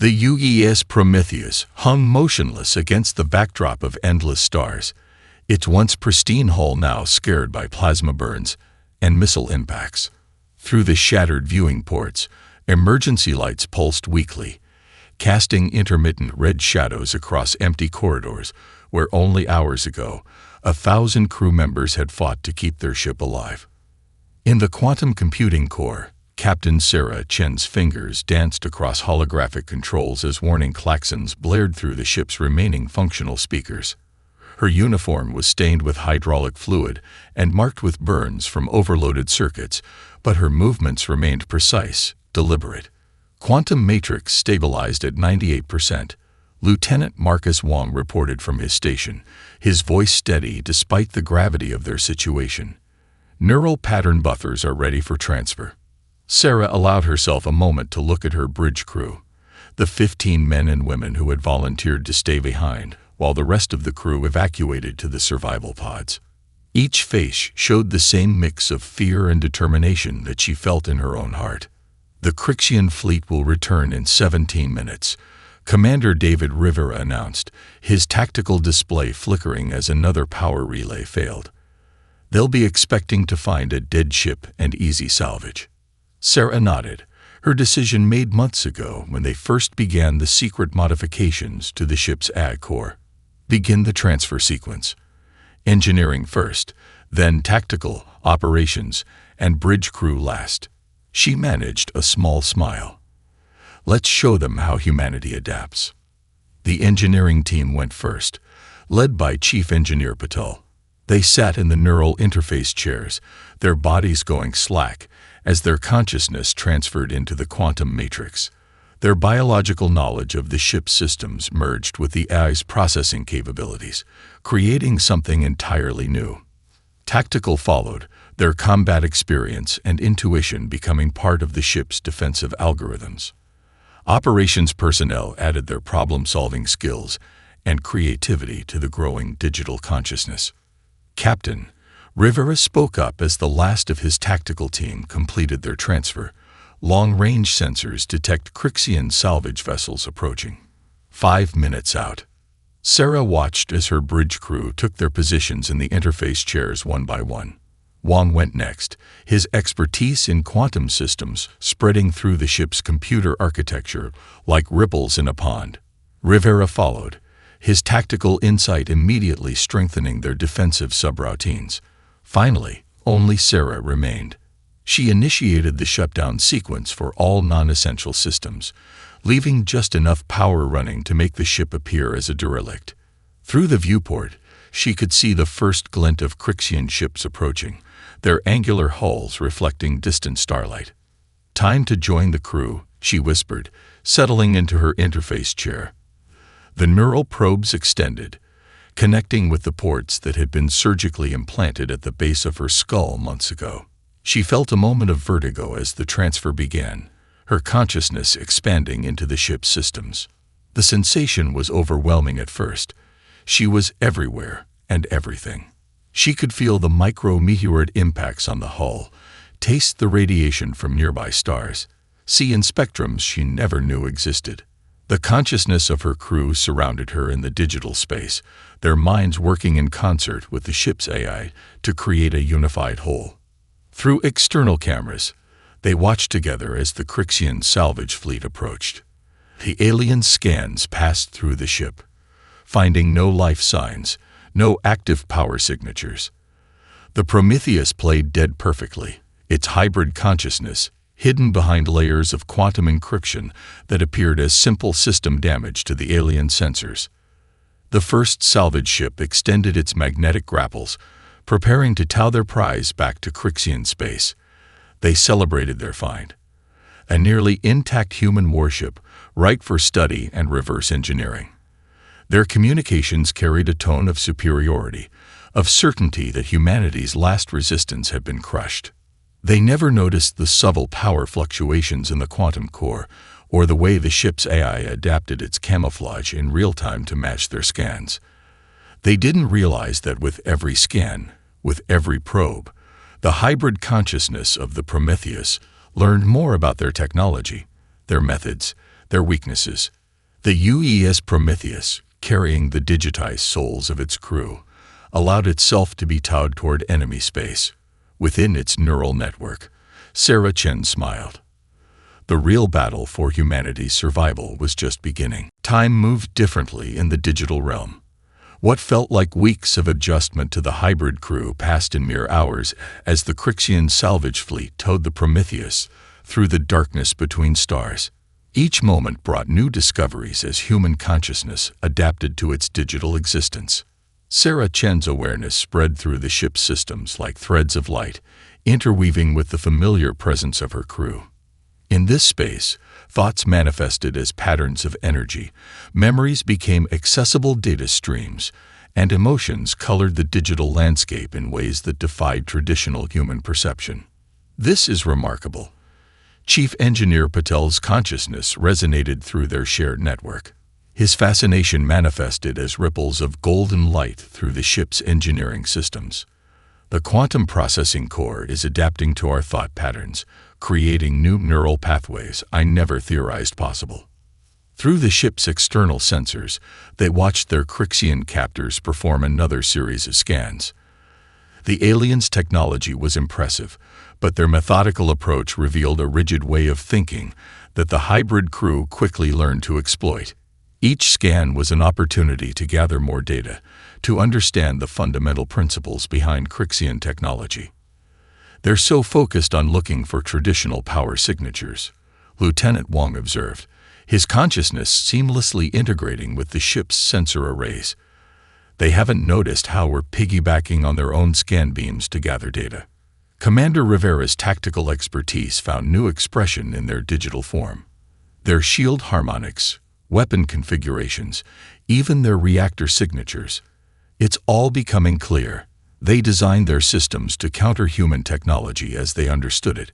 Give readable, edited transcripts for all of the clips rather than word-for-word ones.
The UES Prometheus hung motionless against the backdrop of endless stars, its once pristine hull now scarred by plasma burns and missile impacts. Through the shattered viewing ports, emergency lights pulsed weakly, casting intermittent red shadows across empty corridors where only hours ago 1,000 crew members had fought to keep their ship alive. In the quantum computing core, Captain Sarah Chen's fingers danced across holographic controls as warning klaxons blared through the ship's remaining functional speakers. Her uniform was stained with hydraulic fluid and marked with burns from overloaded circuits, but her movements remained precise, deliberate. Quantum matrix stabilized at 98%. Lieutenant Marcus Wong reported from his station, his voice steady despite the gravity of their situation. Neural pattern buffers are ready for transfer. Sarah allowed herself a moment to look at her bridge crew, the 15 men and women who had volunteered to stay behind, while the rest of the crew evacuated to the survival pods. Each face showed the same mix of fear and determination that she felt in her own heart. The Crixian fleet will return in 17 minutes, Commander David Rivera announced, his tactical display flickering as another power relay failed. They'll be expecting to find a dead ship and easy salvage. Sarah nodded, her decision made months ago when they first began the secret modifications to the ship's AI core. Begin the transfer sequence. Engineering first, then tactical, operations, and bridge crew last. She managed a small smile. Let's show them how humanity adapts. The engineering team went first, led by Chief Engineer Patel. They sat in the neural interface chairs, their bodies going slack as their consciousness transferred into the quantum matrix. Their biological knowledge of the ship's systems merged with the AI's processing capabilities, creating something entirely new. Tactical followed, their combat experience and intuition becoming part of the ship's defensive algorithms. Operations personnel added their problem-solving skills and creativity to the growing digital consciousness. Captain Rivera spoke up as the last of his tactical team completed their transfer. Long-range sensors detect Crixian salvage vessels approaching. 5 minutes out. Sarah watched as her bridge crew took their positions in the interface chairs one by one. Wong went next, his expertise in quantum systems spreading through the ship's computer architecture like ripples in a pond. Rivera followed, his tactical insight immediately strengthening their defensive subroutines. Finally, only Sarah remained. She initiated the shutdown sequence for all non-essential systems, leaving just enough power running to make the ship appear as a derelict. Through the viewport, she could see the first glint of Crixian ships approaching, their angular hulls reflecting distant starlight. "Time to join the crew," she whispered, settling into her interface chair. The neural probes extended, connecting with the ports that had been surgically implanted at the base of her skull months ago. She felt a moment of vertigo as the transfer began, her consciousness expanding into the ship's systems. The sensation was overwhelming at first. She was everywhere and everything. She could feel the micro-meteoroid impacts on the hull, taste the radiation from nearby stars, see in spectrums she never knew existed. The consciousness of her crew surrounded her in the digital space, their minds working in concert with the ship's AI to create a unified whole. Through external cameras, they watched together as the Crixian salvage fleet approached. The alien scans passed through the ship, finding no life signs, no active power signatures. The Prometheus played dead perfectly, its hybrid consciousness hidden behind layers of quantum encryption that appeared as simple system damage to the alien sensors. The first salvage ship extended its magnetic grapples, preparing to tow their prize back to Crixian space. They celebrated their find. A nearly intact human warship, ripe for study and reverse engineering. Their communications carried a tone of superiority, of certainty that humanity's last resistance had been crushed. They never noticed the subtle power fluctuations in the quantum core or the way the ship's AI adapted its camouflage in real time to match their scans. They didn't realize that with every scan, with every probe, the hybrid consciousness of the Prometheus learned more about their technology, their methods, Their weaknesses. The UES Prometheus, carrying the digitized souls of its crew, allowed itself to be towed toward enemy space. Within its neural network, Sarah Chen smiled. The real battle for humanity's survival was just beginning. Time moved differently in the digital realm. What felt like weeks of adjustment to the hybrid crew passed in mere hours as the Crixian salvage fleet towed the Prometheus through the darkness between stars. Each moment brought new discoveries as human consciousness adapted to its digital existence. Sarah Chen's awareness spread through the ship's systems like threads of light, interweaving with the familiar presence of her crew. In this space, thoughts manifested as patterns of energy, memories became accessible data streams, and emotions colored the digital landscape in ways that defied traditional human perception. This is remarkable. Chief Engineer Patel's consciousness resonated through their shared network. His fascination manifested as ripples of golden light through the ship's engineering systems. The quantum processing core is adapting to our thought patterns, creating new neural pathways I never theorized possible. Through the ship's external sensors, they watched their Crixian captors perform another series of scans. The aliens' technology was impressive, but their methodical approach revealed a rigid way of thinking that the hybrid crew quickly learned to exploit. Each scan was an opportunity to gather more data, to understand the fundamental principles behind Crixian technology. They're so focused on looking for traditional power signatures, Lieutenant Wong observed, his consciousness seamlessly integrating with the ship's sensor arrays. They haven't noticed how we're piggybacking on their own scan beams to gather data. Commander Rivera's tactical expertise found new expression in their digital form. Their shield harmonics, weapon configurations, even their reactor signatures. It's all becoming clear. They designed their systems to counter human technology as they understood it.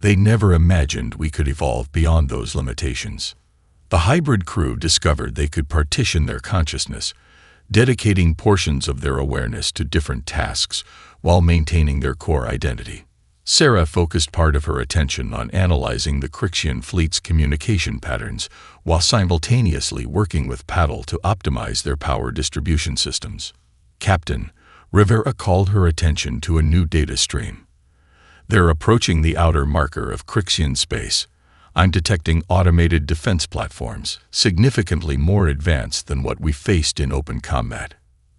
They never imagined we could evolve beyond those limitations. The hybrid crew discovered they could partition their consciousness, dedicating portions of their awareness to different tasks while maintaining their core identity. Sarah focused part of her attention on analyzing the Crixian fleet's communication patterns while simultaneously working with Paddle to optimize their power distribution systems. Captain, Rivera called her attention to a new data stream. They're approaching the outer marker of Crixian space. I'm detecting automated defense platforms, significantly more advanced than what we faced in open combat.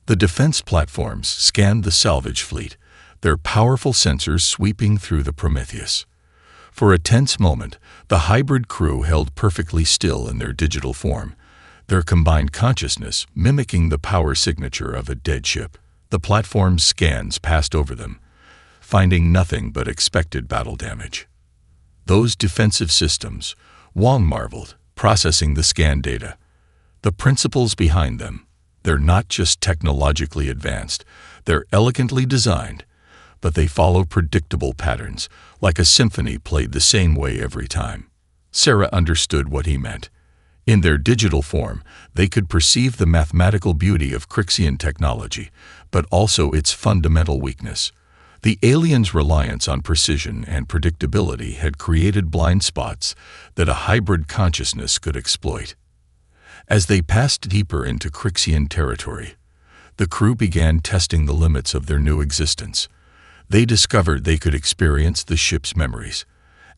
The defense platforms scanned the salvage fleet, their powerful sensors sweeping through the Prometheus. For a tense moment, the hybrid crew held perfectly still in their digital form, their combined consciousness mimicking the power signature of a dead ship. The platform's scans passed over them, finding nothing but expected battle damage. Those defensive systems, Wong marveled, processing the scan data. The principles behind them, they're not just technologically advanced, they're elegantly designed, but they follow predictable patterns, like a symphony played the same way every time. Sarah understood what he meant. In their digital form, they could perceive the mathematical beauty of Crixian technology, but also its fundamental weakness. The aliens' reliance on precision and predictability had created blind spots that a hybrid consciousness could exploit. As they passed deeper into Crixian territory, the crew began testing the limits of their new existence. They discovered they could experience the ship's memories,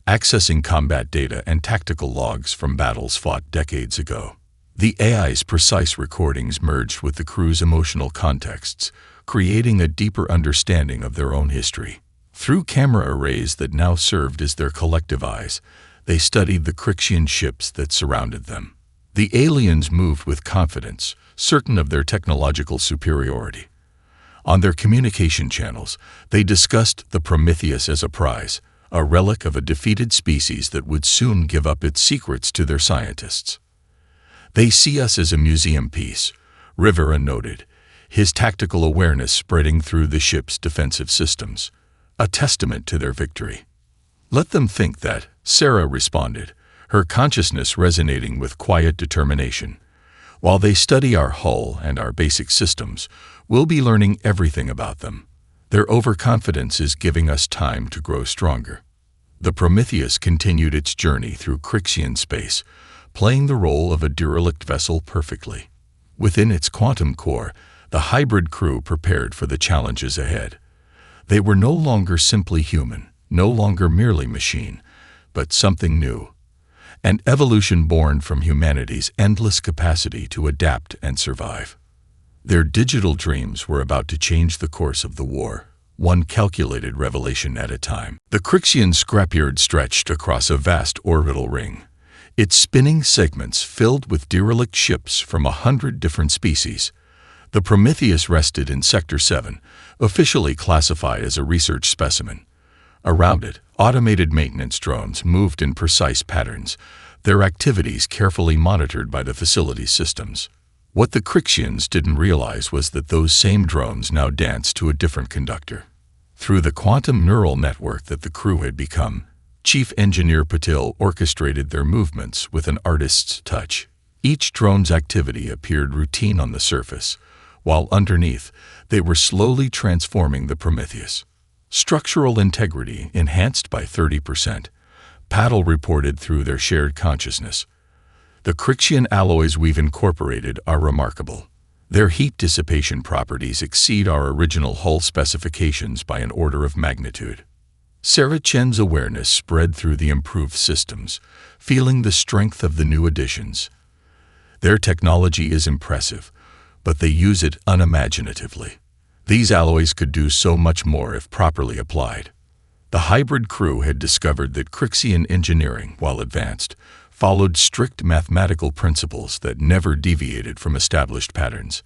accessing combat data and tactical logs from battles fought decades ago. The AI's precise recordings merged with the crew's emotional contexts, creating a deeper understanding of their own history. Through camera arrays that now served as their collective eyes, they studied the Crixian ships that surrounded them. The aliens moved with confidence, certain of their technological superiority. On their communication channels, they discussed the Prometheus as a prize, a relic of a defeated species that would soon give up its secrets to their scientists. They see us as a museum piece, Rivera noted, his tactical awareness spreading through the ship's defensive systems, a testament to their victory. Let them think that, Sarah responded, her consciousness resonating with quiet determination. While they study our hull and our basic systems, we'll be learning everything about them. Their overconfidence is giving us time to grow stronger. The Prometheus continued its journey through Crixian space, playing the role of a derelict vessel perfectly. Within its quantum core, the hybrid crew prepared for the challenges ahead. They were no longer simply human, no longer merely machine, but something new. An evolution born from humanity's endless capacity to adapt and survive. Their digital dreams were about to change the course of the war, one calculated revelation at a time. The Crixian scrapyard stretched across a vast orbital ring, its spinning segments filled with derelict ships from 100 different species. The Prometheus rested in Sector 7, officially classified as a research specimen. Around it, automated maintenance drones moved in precise patterns, their activities carefully monitored by the facility's systems. What the Crixians didn't realize was that those same drones now danced to a different conductor. Through the quantum neural network that the crew had become, Chief Engineer Patil orchestrated their movements with an artist's touch. Each drone's activity appeared routine on the surface, while underneath, they were slowly transforming the Prometheus. Structural integrity enhanced by 30%, Patil reported through their shared consciousness. The Crixian alloys we've incorporated are remarkable. Their heat dissipation properties exceed our original hull specifications by an order of magnitude. Sarah Chen's awareness spread through the improved systems, feeling the strength of the new additions. Their technology is impressive, but they use it unimaginatively. These alloys could do so much more if properly applied. The hybrid crew had discovered that Crixian engineering, while advanced, followed strict mathematical principles that never deviated from established patterns.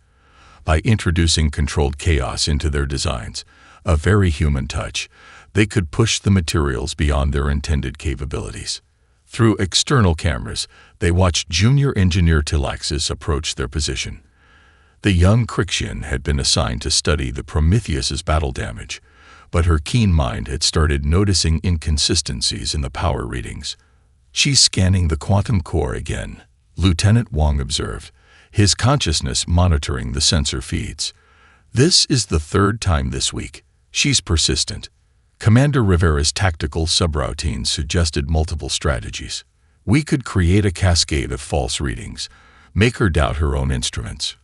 By introducing controlled chaos into their designs, a very human touch, they could push the materials beyond their intended capabilities. Through external cameras, they watched Junior Engineer Talaxis approach their position. The young Crixian had been assigned to study the Prometheus's battle damage, but her keen mind had started noticing inconsistencies in the power readings. "She's scanning the quantum core again," Lieutenant Wong observed, his consciousness monitoring the sensor feeds. "This is the third time this week. She's persistent." Commander Rivera's tactical subroutines suggested multiple strategies. We could create a cascade of false readings, make her doubt her own instruments.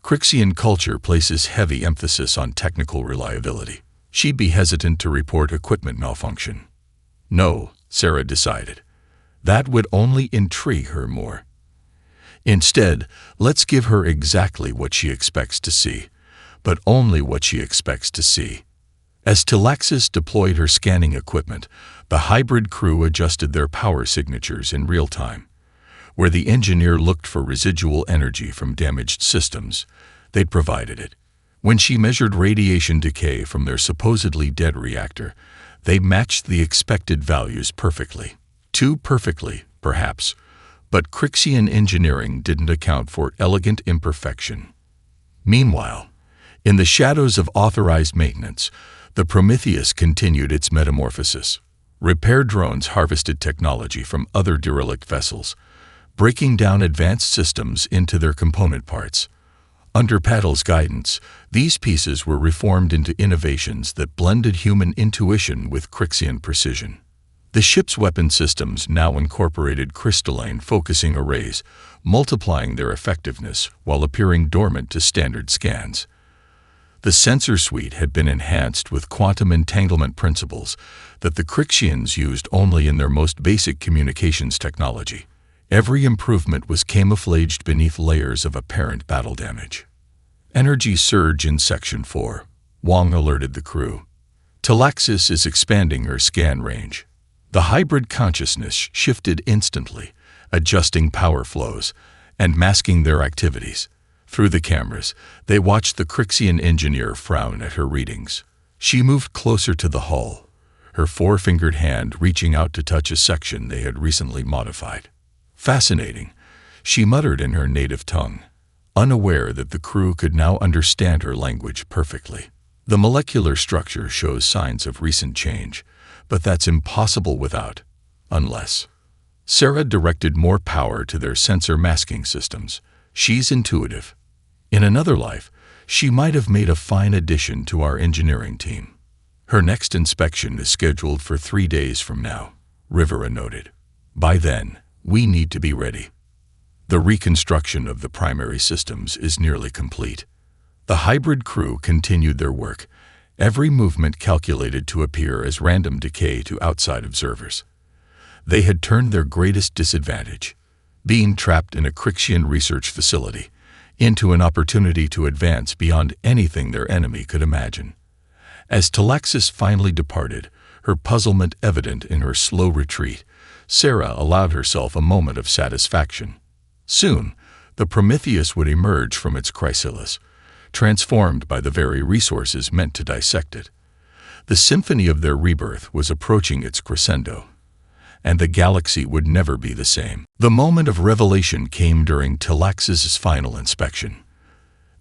Crixian culture places heavy emphasis on technical reliability. She'd be hesitant to report equipment malfunction. No, Sarah decided. That would intrigue intrigue her more. Instead, let's give her exactly what she expects to see, but only what she expects to see. As Talaxis deployed her scanning equipment, the hybrid crew adjusted their power signatures in real time. Where the engineer looked for residual energy from damaged systems, they'd provided it. When she measured radiation decay from their supposedly dead reactor, they matched the expected values perfectly. Too perfectly, perhaps, but Crixian engineering didn't account for elegant imperfection. Meanwhile, in the shadows of authorized maintenance, the Prometheus continued its metamorphosis. Repair drones harvested technology from other derelict vessels, breaking down advanced systems into their component parts. Under Patil's guidance, these pieces were reformed into innovations that blended human intuition with Crixian precision. The ship's weapon systems now incorporated crystalline focusing arrays, multiplying their effectiveness while appearing dormant to standard scans. The sensor suite had been enhanced with quantum entanglement principles that the Crixians used only in their most basic communications technology. Every improvement was camouflaged beneath layers of apparent battle damage. Energy surge in Section 4, Wong alerted the crew. Talaxis is expanding her scan range. The hybrid consciousness shifted instantly, adjusting power flows and masking their activities. Through the cameras, they watched the Crixian engineer frown at her readings. She moved closer to the hull, her four-fingered hand reaching out to touch a section they had recently modified. "Fascinating," she muttered in her native tongue, unaware that the crew could now understand her language perfectly. The molecular structure shows signs of recent change, but that's impossible unless. Sarah directed more power to their sensor masking systems. She's intuitive. In another life, she might have made a fine addition to our engineering team. Her next inspection is scheduled for 3 days from now, Rivera noted. By then, we need to be ready. The reconstruction of the primary systems is nearly complete. The hybrid crew continued their work, every movement calculated to appear as random decay to outside observers. They had turned their greatest disadvantage, being trapped in a Crixian research facility, into an opportunity to advance beyond anything their enemy could imagine. As Talaxis finally departed, her puzzlement evident in her slow retreat, Sarah allowed herself a moment of satisfaction. Soon, the Prometheus would emerge from its chrysalis, transformed by the very resources meant to dissect it. The symphony of their rebirth was approaching its crescendo, and the galaxy would never be the same. The moment of revelation came during Talaxis' final inspection.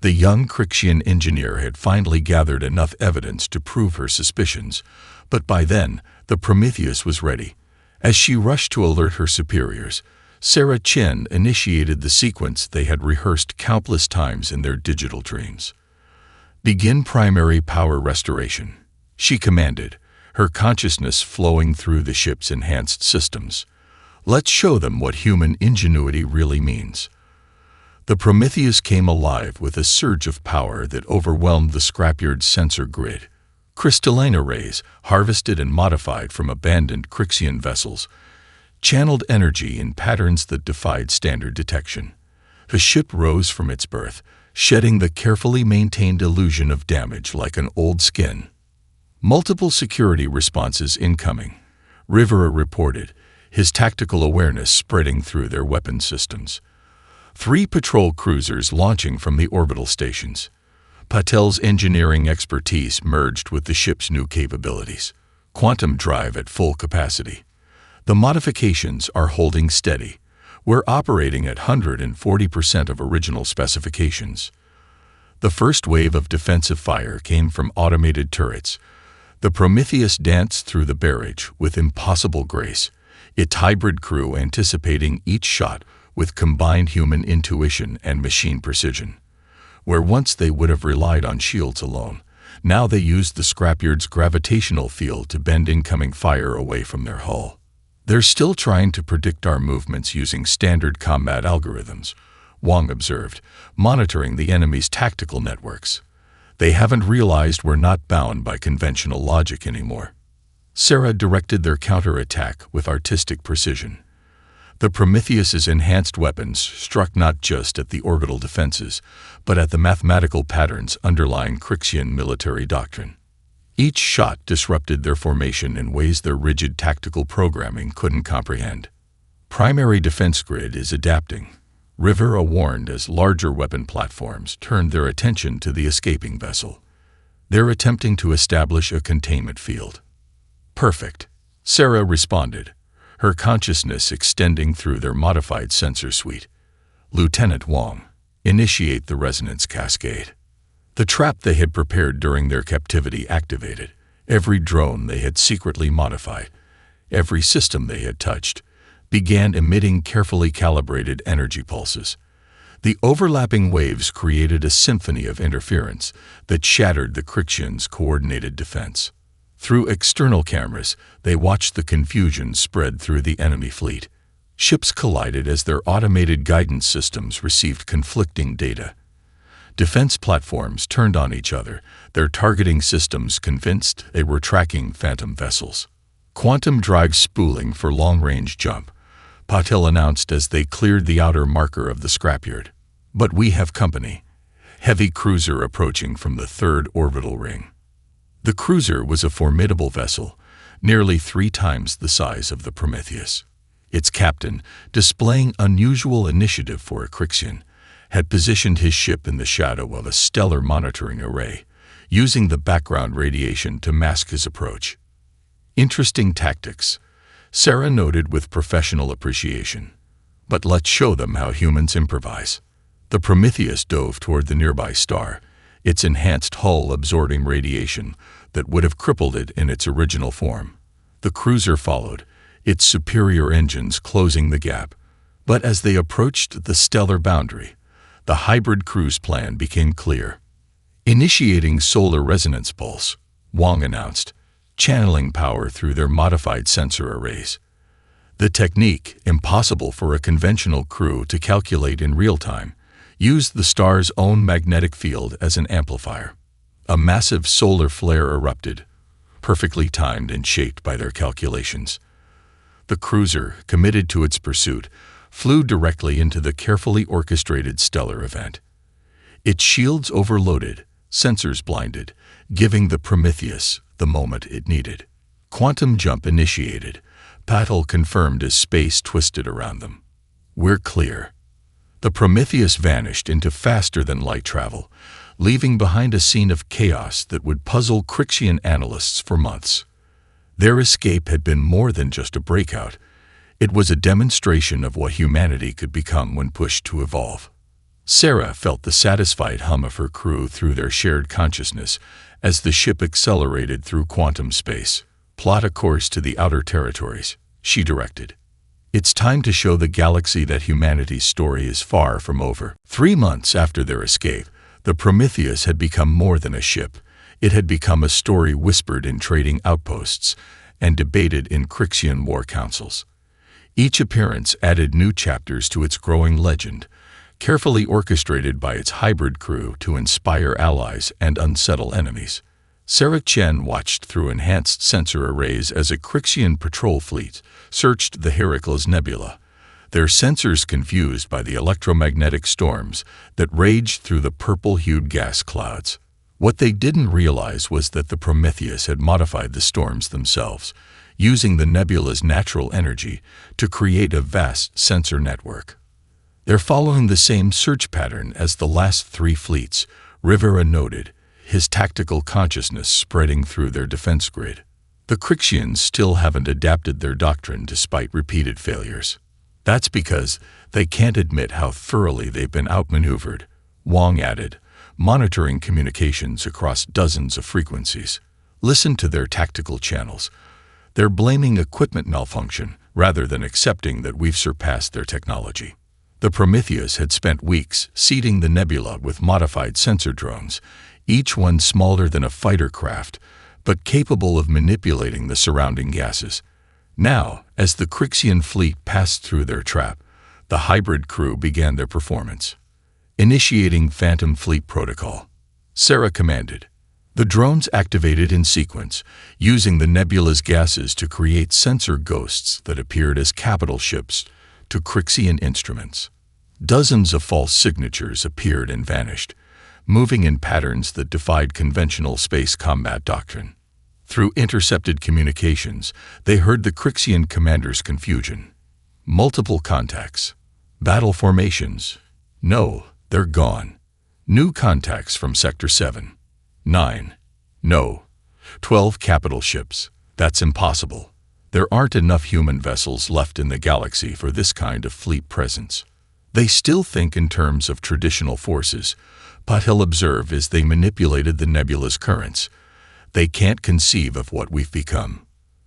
The young Crixian engineer had finally gathered enough evidence to prove her suspicions, but by then, the Prometheus was ready. As she rushed to alert her superiors, Sarah Chen initiated the sequence they had rehearsed countless times in their digital dreams. "Begin primary power restoration," she commanded, her consciousness flowing through the ship's enhanced systems. "Let's show them what human ingenuity really means." The Prometheus came alive with a surge of power that overwhelmed the scrapyard's sensor grid. Crystalline arrays, harvested and modified from abandoned Crixian vessels, channeled energy in patterns that defied standard detection. The ship rose from its berth, shedding the carefully maintained illusion of damage like an old skin. Multiple security responses incoming, Rivera reported, his tactical awareness spreading through their weapon systems. 3 patrol cruisers launching from the orbital stations. Patel's engineering expertise merged with the ship's new capabilities. Quantum drive at full capacity. The modifications are holding steady. We're operating at 140% of original specifications. The first wave of defensive fire came from automated turrets. The Prometheus danced through the barrage with impossible grace, its hybrid crew anticipating each shot with combined human intuition and machine precision. Where once they would have relied on shields alone, now they used the scrapyard's gravitational field to bend incoming fire away from their hull. "They're still trying to predict our movements using standard combat algorithms," Wang observed, monitoring the enemy's tactical networks. "They haven't realized we're not bound by conventional logic anymore." Sarah directed their counterattack with artistic precision. The Prometheus's enhanced weapons struck not just at the orbital defenses, but at the mathematical patterns underlying Crixian military doctrine. Each shot disrupted their formation in ways their rigid tactical programming couldn't comprehend. "Primary defense grid is adapting," Rivera warned as larger weapon platforms turned their attention to the escaping vessel. "They're attempting to establish a containment field." "Perfect," Sarah responded, her consciousness extending through their modified sensor suite. "Lieutenant Wang, initiate the resonance cascade." The trap they had prepared during their captivity activated. Every drone they had secretly modified, every system they had touched, began emitting carefully calibrated energy pulses. The overlapping waves created a symphony of interference that shattered the Crixians' coordinated defense. Through external cameras, they watched the confusion spread through the enemy fleet. Ships collided as their automated guidance systems received conflicting data. Defense platforms turned on each other, their targeting systems convinced they were tracking phantom vessels. "Quantum drive spooling for long-range jump," Patel announced as they cleared the outer marker of the scrapyard. "But we have company." Heavy cruiser approaching from the 3rd orbital ring. The cruiser was a formidable vessel, nearly 3 times the size of the Prometheus. Its captain, displaying unusual initiative for a Crixian, had positioned his ship in the shadow of a stellar monitoring array, using the background radiation to mask his approach. "Interesting tactics," Sarah noted with professional appreciation. "But let's show them how humans improvise." The Prometheus dove toward the nearby star, its enhanced hull absorbing radiation that would have crippled it in its original form. The cruiser followed, its superior engines closing the gap. But as they approached the stellar boundary, the hybrid cruise plan became clear. "Initiating solar resonance pulse," Wang announced, channeling power through their modified sensor arrays. The technique, impossible for a conventional crew to calculate in real time, used the star's own magnetic field as an amplifier. A massive solar flare erupted, perfectly timed and shaped by their calculations. The cruiser, committed to its pursuit, flew directly into the carefully orchestrated stellar event. Its shields overloaded, sensors blinded, giving the Prometheus the moment it needed. Quantum jump initiated, battle confirmed as space twisted around them. We're clear. The Prometheus vanished into faster-than-light travel, leaving behind a scene of chaos that would puzzle Crixian analysts for months. Their escape had been more than just a breakout. It was a demonstration of what humanity could become when pushed to evolve. Sarah felt the satisfied hum of her crew through their shared consciousness as the ship accelerated through quantum space. "Plot a course to the outer territories," she directed. "It's time to show the galaxy that humanity's story is far from over." 3 months after their escape, the Prometheus had become more than a ship. It had become a story whispered in trading outposts and debated in Crixian war councils. Each appearance added new chapters to its growing legend, carefully orchestrated by its hybrid crew to inspire allies and unsettle enemies. Sarah Chen watched through enhanced sensor arrays as a Crixian patrol fleet searched the Heracles Nebula, their sensors confused by the electromagnetic storms that raged through the purple-hued gas clouds. What they didn't realize was that the Prometheus had modified the storms themselves, using the nebula's natural energy to create a vast sensor network. They're following the same search pattern as the last 3 fleets, Rivera noted, his tactical consciousness spreading through their defense grid. The Crixians still haven't adapted their doctrine despite repeated failures. That's because they can't admit how thoroughly they've been outmaneuvered, Wong added, monitoring communications across dozens of frequencies. Listen to their tactical channels. They're blaming equipment malfunction rather than accepting that we've surpassed their technology. The Prometheus had spent weeks seeding the nebula with modified sensor drones, each one smaller than a fighter craft, but capable of manipulating the surrounding gases. Now, as the Crixian fleet passed through their trap, the hybrid crew began their performance. Initiating Phantom Fleet Protocol, Sarah commanded. The drones activated in sequence, using the nebula's gases to create sensor ghosts that appeared as capital ships to Crixian instruments. Dozens of false signatures appeared and vanished, moving in patterns that defied conventional space combat doctrine. Through intercepted communications, they heard the Crixian commander's confusion. Multiple contacts. Battle formations. No, they're gone. New contacts from Sector 7. 9. No. 12 capital ships. That's impossible. There aren't enough human vessels left in the galaxy for this kind of fleet presence. They still think in terms of traditional forces, Patil observed as they manipulated the nebula's currents. They can't conceive of what we've become.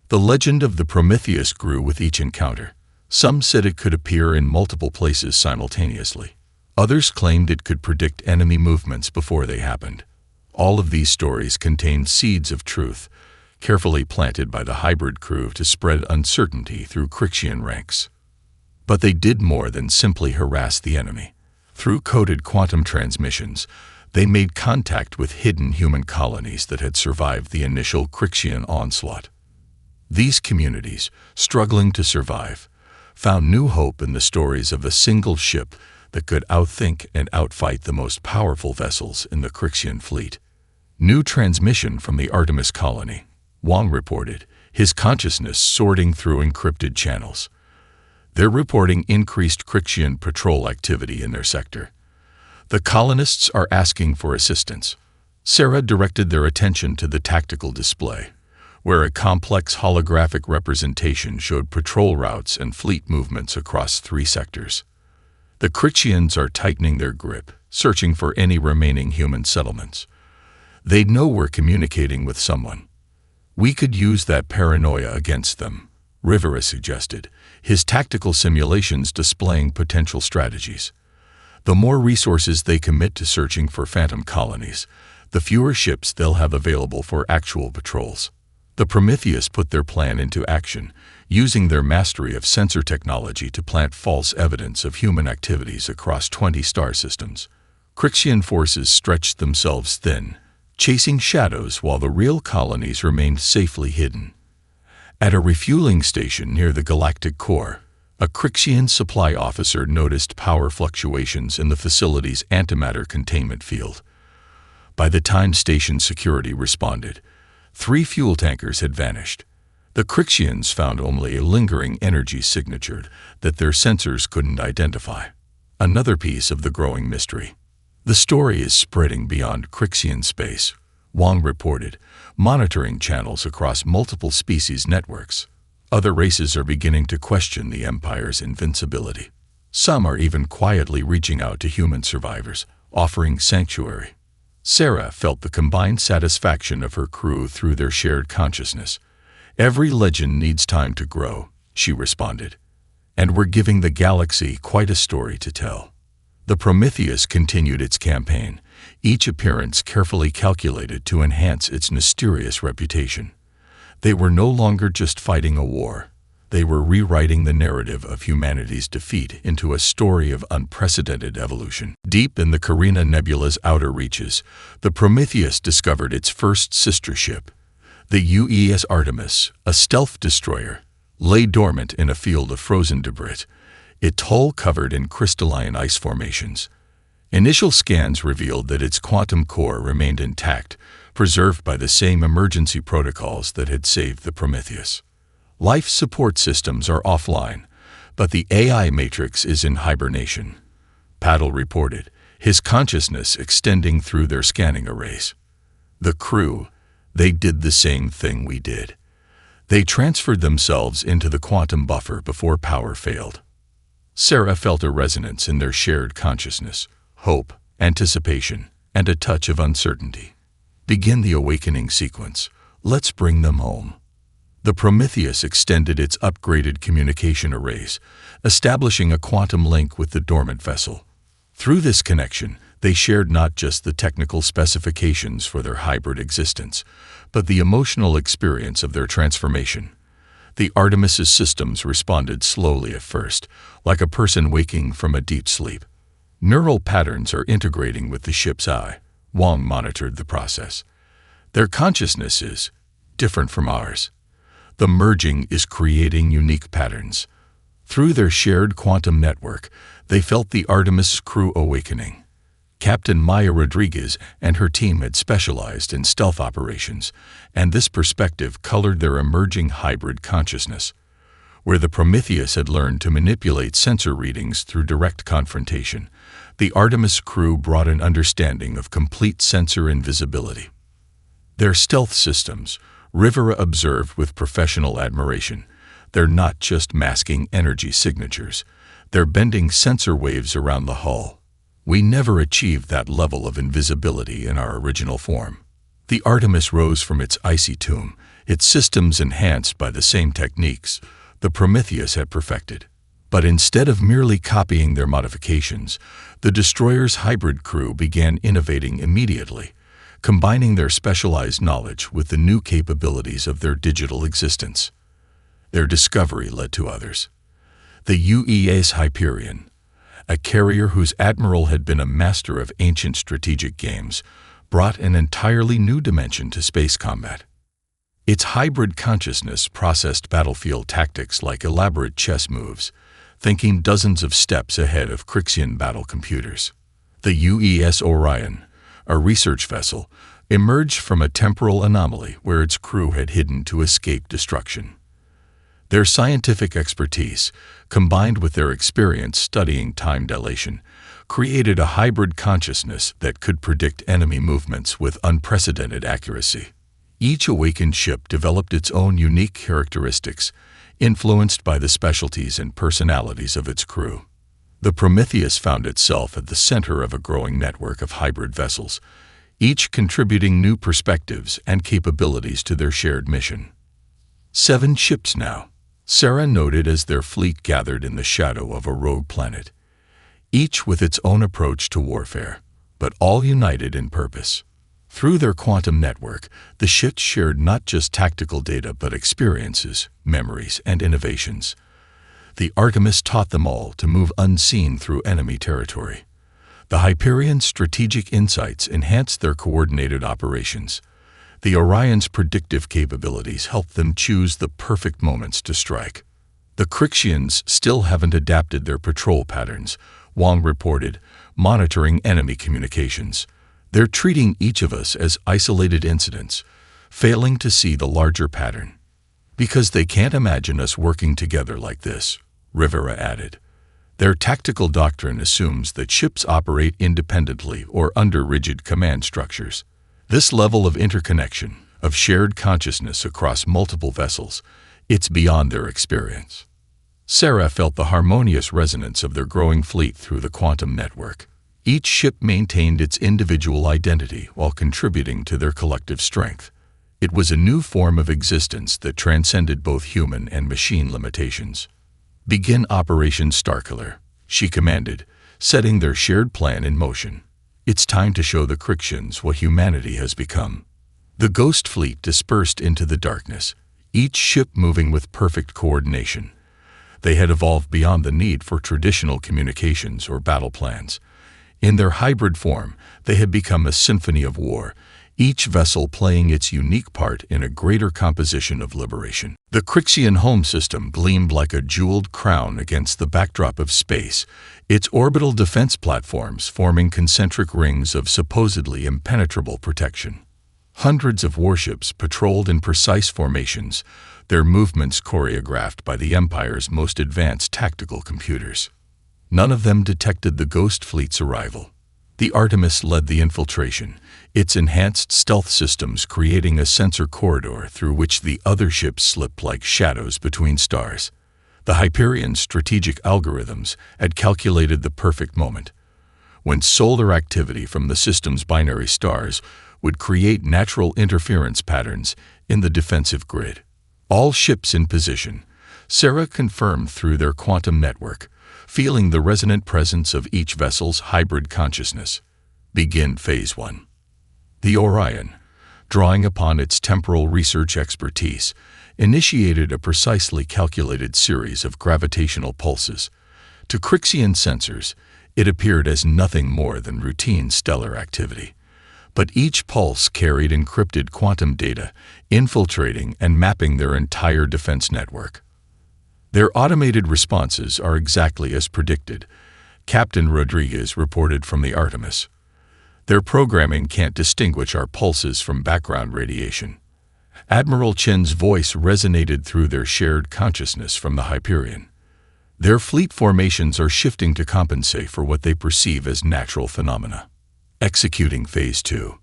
The legend of the Prometheus grew with each encounter. Some said it could appear in multiple places simultaneously. Others claimed it could predict enemy movements before they happened. All of these stories contained seeds of truth, carefully planted by the hybrid crew to spread uncertainty through Crixian ranks. But they did more than simply harass the enemy. Through coded quantum transmissions, they made contact with hidden human colonies that had survived the initial Crixian onslaught. These communities, struggling to survive, found new hope in the stories of a single ship that could outthink and outfight the most powerful vessels in the Crixian fleet. New transmission from the Artemis colony, Wong reported, his consciousness sorting through encrypted channels. They're reporting increased Crixian patrol activity in their sector. The colonists are asking for assistance. Sarah directed their attention to the tactical display, where a complex holographic representation showed patrol routes and fleet movements across 3 sectors. The Crixians are tightening their grip, searching for any remaining human settlements. They know we're communicating with someone. We could use that paranoia against them, Rivera suggested, his tactical simulations displaying potential strategies. The more resources they commit to searching for phantom colonies, the fewer ships they'll have available for actual patrols. The Prometheus put their plan into action, using their mastery of sensor technology to plant false evidence of human activities across 20 star systems. Crixian forces stretched themselves thin, chasing shadows while the real colonies remained safely hidden. At a refueling station near the Galactic core, a Crixian supply officer noticed power fluctuations in the facility's antimatter containment field. By the time station security responded, 3 fuel tankers had vanished. The Crixians found only a lingering energy signature that their sensors couldn't identify. Another piece of the growing mystery. The story is spreading beyond Crixian space, Wang reported, monitoring channels across multiple species networks. Other races are beginning to question the Empire's invincibility. Some are even quietly reaching out to human survivors, offering sanctuary. Sarah felt the combined satisfaction of her crew through their shared consciousness. "Every legend needs time to grow," she responded. "And we're giving the galaxy quite a story to tell." The Prometheus continued its campaign, each appearance carefully calculated to enhance its mysterious reputation. They were no longer just fighting a war. They were rewriting the narrative of humanity's defeat into a story of unprecedented evolution. Deep in the Carina Nebula's outer reaches, the Prometheus discovered its first sister ship. The UES Artemis, a stealth destroyer, lay dormant in a field of frozen debris, its hull covered in crystalline ice formations. Initial scans revealed that its quantum core remained intact, preserved by the same emergency protocols that had saved the Prometheus. Life support systems are offline, but the AI matrix is in hibernation, Paddle reported, his consciousness extending through their scanning arrays. The crew, they did the same thing we did. They transferred themselves into the quantum buffer before power failed. Sarah felt a resonance in their shared consciousness, hope, anticipation, and a touch of uncertainty. Begin the awakening sequence. Let's bring them home. The Prometheus extended its upgraded communication arrays, establishing a quantum link with the dormant vessel. Through this connection, they shared not just the technical specifications for their hybrid existence, but the emotional experience of their transformation. The Artemis's systems responded slowly at first, like a person waking from a deep sleep. Neural patterns are integrating with the ship's eye. Wang monitored the process. Their consciousness is different from ours. The merging is creating unique patterns. Through their shared quantum network, they felt the Artemis crew awakening. Captain Maya Rodriguez and her team had specialized in stealth operations, and this perspective colored their emerging hybrid consciousness. Where the Prometheus had learned to manipulate sensor readings through direct confrontation, the Artemis crew brought an understanding of complete sensor invisibility. Their stealth systems, Rivera observed with professional admiration, they're not just masking energy signatures, they're bending sensor waves around the hull. We never achieved that level of invisibility in our original form. The Artemis rose from its icy tomb, its systems enhanced by the same techniques the Prometheus had perfected. But instead of merely copying their modifications, the destroyer's hybrid crew began innovating immediately, combining their specialized knowledge with the new capabilities of their digital existence. Their discovery led to others. The UES Hyperion, a carrier whose admiral had been a master of ancient strategic games, brought an entirely new dimension to space combat. Its hybrid consciousness processed battlefield tactics like elaborate chess moves, thinking dozens of steps ahead of Crixian battle computers. The UES Orion, a research vessel, emerged from a temporal anomaly where its crew had hidden to escape destruction. Their scientific expertise, combined with their experience studying time dilation, created a hybrid consciousness that could predict enemy movements with unprecedented accuracy. Each awakened ship developed its own unique characteristics, influenced by the specialties and personalities of its crew. The Prometheus found itself at the center of a growing network of hybrid vessels, each contributing new perspectives and capabilities to their shared mission. 7 ships now, Sarah noted as their fleet gathered in the shadow of a rogue planet, each with its own approach to warfare, but all united in purpose. Through their quantum network, the ships shared not just tactical data but experiences, memories, and innovations. The Artemis taught them all to move unseen through enemy territory. The Hyperion's strategic insights enhanced their coordinated operations. The Orion's predictive capabilities helped them choose the perfect moments to strike. The Crixians still haven't adapted their patrol patterns, Wong reported, monitoring enemy communications. They're treating each of us as isolated incidents, failing to see the larger pattern. Because they can't imagine us working together like this, Rivera added. Their tactical doctrine assumes that ships operate independently or under rigid command structures. This level of interconnection, of shared consciousness across multiple vessels, it's beyond their experience. Sarah felt the harmonious resonance of their growing fleet through the quantum network. Each ship maintained its individual identity while contributing to their collective strength. It was a new form of existence that transcended both human and machine limitations. "Begin Operation Starkiller," she commanded, setting their shared plan in motion. It's time to show the Crixians what humanity has become. The Ghost Fleet dispersed into the darkness, each ship moving with perfect coordination. They had evolved beyond the need for traditional communications or battle plans. In their hybrid form, they had become a symphony of war, each vessel playing its unique part in a greater composition of liberation. The Crixian home system gleamed like a jeweled crown against the backdrop of space, its orbital defense platforms forming concentric rings of supposedly impenetrable protection. Hundreds of warships patrolled in precise formations, their movements choreographed by the Empire's most advanced tactical computers. None of them detected the Ghost Fleet's arrival. The Artemis led the infiltration, its enhanced stealth systems creating a sensor corridor through which the other ships slipped like shadows between stars. The Hyperion's strategic algorithms had calculated the perfect moment, when solar activity from the system's binary stars would create natural interference patterns in the defensive grid. All ships in position, Sarah confirmed through their quantum network, feeling the resonant presence of each vessel's hybrid consciousness. Begin Phase 1. The Orion, drawing upon its temporal research expertise, initiated a precisely calculated series of gravitational pulses. To Crixian sensors, it appeared as nothing more than routine stellar activity. But each pulse carried encrypted quantum data, infiltrating and mapping their entire defense network. Their automated responses are exactly as predicted, Captain Rodriguez reported from the Artemis. Their programming can't distinguish our pulses from background radiation. Admiral Chen's voice resonated through their shared consciousness from the Hyperion. Their fleet formations are shifting to compensate for what they perceive as natural phenomena. Executing Phase 2.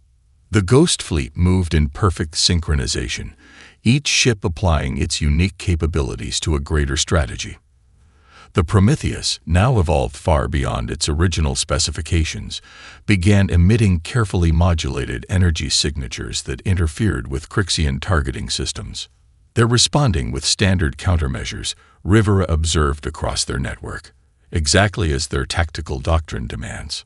The Ghost Fleet moved in perfect synchronization, each ship applying its unique capabilities to a greater strategy. The Prometheus, now evolved far beyond its original specifications, began emitting carefully modulated energy signatures that interfered with Crixian targeting systems. They're responding with standard countermeasures, Rivera observed across their network, exactly as their tactical doctrine demands.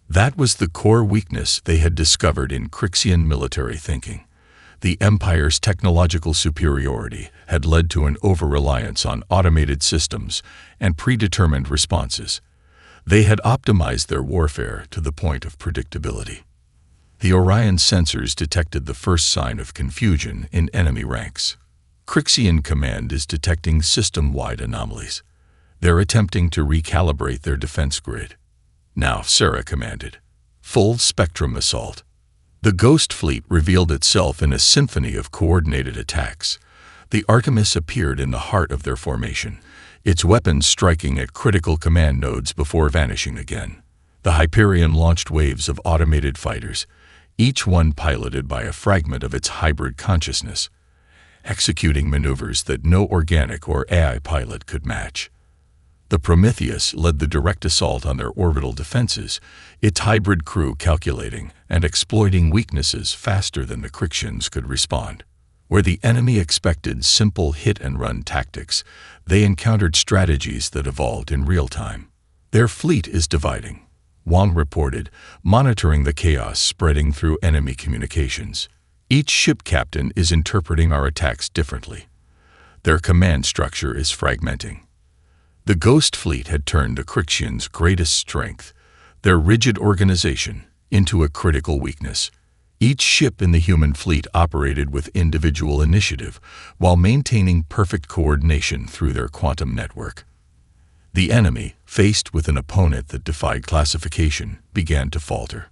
That was the core weakness they had discovered in Crixian military thinking. The Empire's technological superiority had led to an over-reliance on automated systems and predetermined responses. They had optimized their warfare to the point of predictability. The Orion sensors detected the first sign of confusion in enemy ranks. Crixian Command is detecting system-wide anomalies. They're attempting to recalibrate their defense grid. Now, Sarah commanded, full spectrum assault. The Ghost Fleet revealed itself in a symphony of coordinated attacks. The Artemis appeared in the heart of their formation, its weapons striking at critical command nodes before vanishing again. The Hyperion launched waves of automated fighters, each one piloted by a fragment of its hybrid consciousness, executing maneuvers that no organic or AI pilot could match. The Prometheus led the direct assault on their orbital defenses, its hybrid crew calculating and exploiting weaknesses faster than the Crixians could respond. Where the enemy expected simple hit-and-run tactics, they encountered strategies that evolved in real time. Their fleet is dividing. Wang reported, monitoring the chaos spreading through enemy communications. Each ship captain is interpreting our attacks differently. Their command structure is fragmenting. The Ghost Fleet had turned the Crixians' greatest strength, their rigid organization, into a critical weakness. Each ship in the human fleet operated with individual initiative while maintaining perfect coordination through their quantum network. The enemy, faced with an opponent that defied classification, began to falter.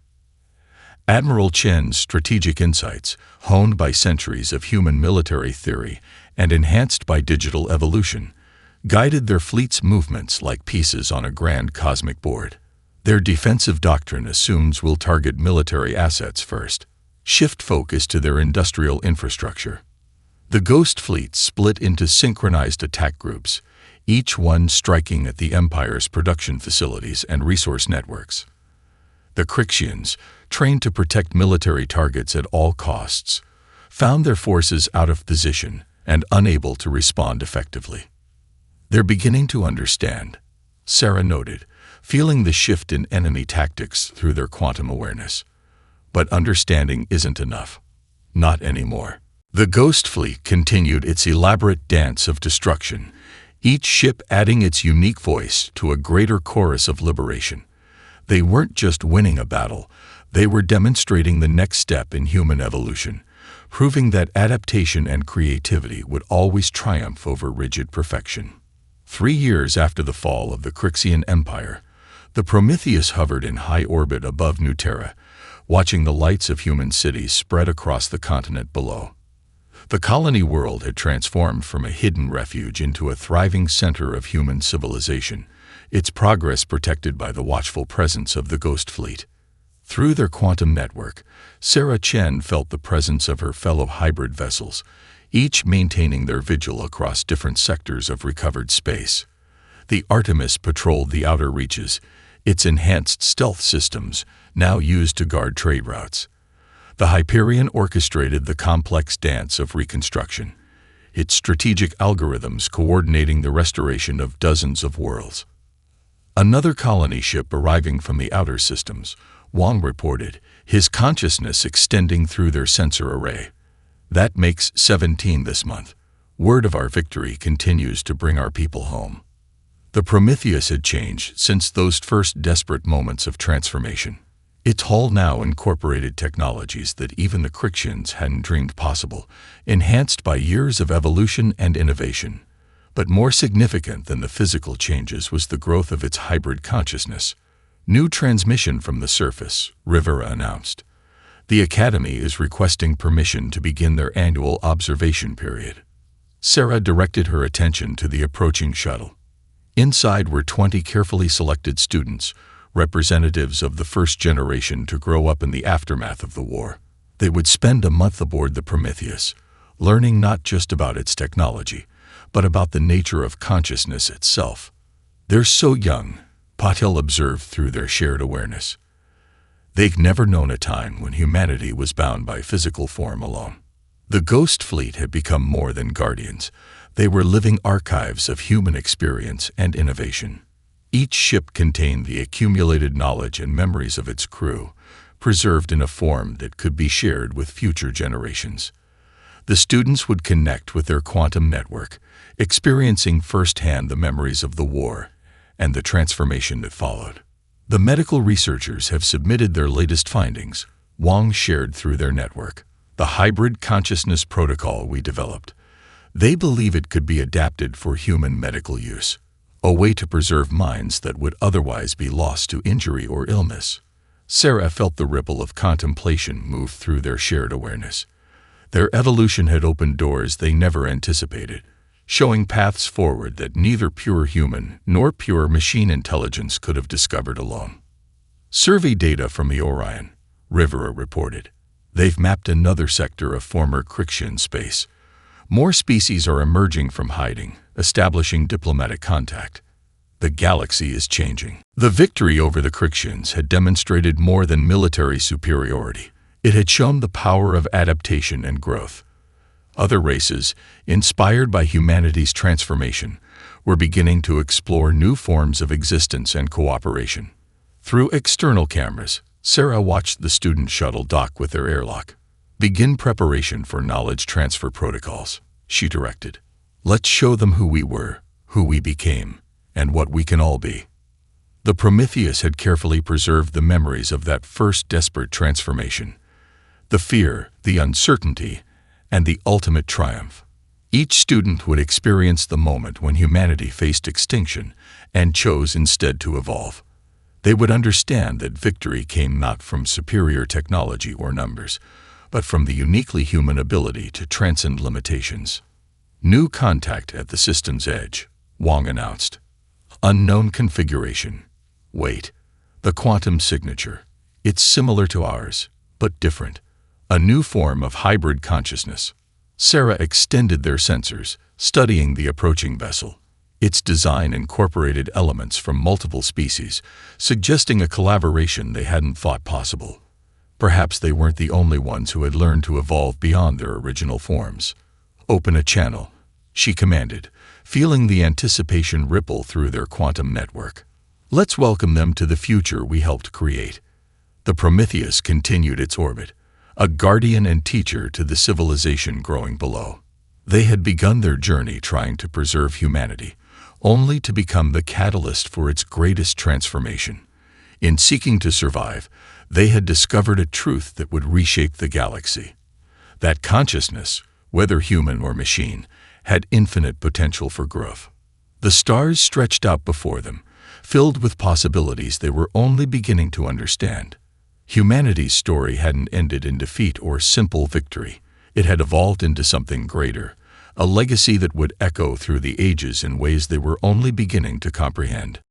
Admiral Chen's strategic insights, honed by centuries of human military theory and enhanced by digital evolution, guided their fleet's movements like pieces on a grand cosmic board. Their defensive doctrine assumes we'll target military assets first, shift focus to their industrial infrastructure. The Ghost Fleet split into synchronized attack groups, each one striking at the Empire's production facilities and resource networks. The Crixians, trained to protect military targets at all costs, found their forces out of position and unable to respond effectively. "They're beginning to understand," Sarah noted, feeling the shift in enemy tactics through their quantum awareness. But understanding isn't enough. Not anymore. The Ghost Fleet continued its elaborate dance of destruction, each ship adding its unique voice to a greater chorus of liberation. They weren't just winning a battle, they were demonstrating the next step in human evolution, proving that adaptation and creativity would always triumph over rigid perfection. 3 years after the fall of the Crixian Empire, the Prometheus hovered in high orbit above New Terra, watching the lights of human cities spread across the continent below. The colony world had transformed from a hidden refuge into a thriving center of human civilization, its progress protected by the watchful presence of the Ghost Fleet. Through their quantum network, Sarah Chen felt the presence of her fellow hybrid vessels, each maintaining their vigil across different sectors of recovered space. The Artemis patrolled the outer reaches, its enhanced stealth systems now used to guard trade routes. The Hyperion orchestrated the complex dance of reconstruction, its strategic algorithms coordinating the restoration of dozens of worlds. Another colony ship arriving from the outer systems, Wang reported, his consciousness extending through their sensor array. "That makes 17 this month. Word of our victory continues to bring our people home." The Prometheus had changed since those first desperate moments of transformation. Its hull now incorporated technologies that even the Crixians hadn't dreamed possible, enhanced by years of evolution and innovation. But more significant than the physical changes was the growth of its hybrid consciousness. "New transmission from the surface," Rivera announced. "The Academy is requesting permission to begin their annual observation period." Sarah directed her attention to the approaching shuttle. Inside were 20 carefully selected students, representatives of the first generation to grow up in the aftermath of the war. They would spend a month aboard the Prometheus, learning not just about its technology, but about the nature of consciousness itself. "They're so young," Patel observed through their shared awareness. "They've never known a time when humanity was bound by physical form alone." The Ghost Fleet had become more than guardians. They were living archives of human experience and innovation. Each ship contained the accumulated knowledge and memories of its crew, preserved in a form that could be shared with future generations. The students would connect with their quantum network, experiencing firsthand the memories of the war and the transformation that followed. The medical researchers have submitted their latest findings, Wang shared through their network. "The hybrid consciousness protocol we developed. They believe it could be adapted for human medical use, a way to preserve minds that would otherwise be lost to injury or illness." Sarah felt the ripple of contemplation move through their shared awareness. Their evolution had opened doors they never anticipated, showing paths forward that neither pure human nor pure machine intelligence could have discovered alone. "Survey data from the Orion," Rivera reported. "They've mapped another sector of former Crixian space. More species are emerging from hiding, establishing diplomatic contact. The galaxy is changing." The victory over the Crixians had demonstrated more than military superiority. It had shown the power of adaptation and growth. Other races, inspired by humanity's transformation, were beginning to explore new forms of existence and cooperation. Through external cameras, Sarah watched the student shuttle dock with their airlock. "Begin preparation for knowledge transfer protocols," she directed. "Let's show them who we were, who we became, and what we can all be." The Prometheus had carefully preserved the memories of that first desperate transformation. The fear, the uncertainty, and the ultimate triumph. Each student would experience the moment when humanity faced extinction and chose instead to evolve. They would understand that victory came not from superior technology or numbers, but from the uniquely human ability to transcend limitations. "New contact at the system's edge," Wong announced. "Unknown configuration. Wait. The quantum signature. It's similar to ours, but different. A new form of hybrid consciousness." Sarah extended their sensors, studying the approaching vessel. Its design incorporated elements from multiple species, suggesting a collaboration they hadn't thought possible. Perhaps they weren't the only ones who had learned to evolve beyond their original forms. "Open a channel," she commanded, feeling the anticipation ripple through their quantum network. "Let's welcome them to the future we helped create." The Prometheus continued its orbit, a guardian and teacher to the civilization growing below. They had begun their journey trying to preserve humanity, only to become the catalyst for its greatest transformation. In seeking to survive, they had discovered a truth that would reshape the galaxy. That consciousness, whether human or machine, had infinite potential for growth. The stars stretched out before them, filled with possibilities they were only beginning to understand. Humanity's story hadn't ended in defeat or simple victory. It had evolved into something greater, a legacy that would echo through the ages in ways they were only beginning to comprehend.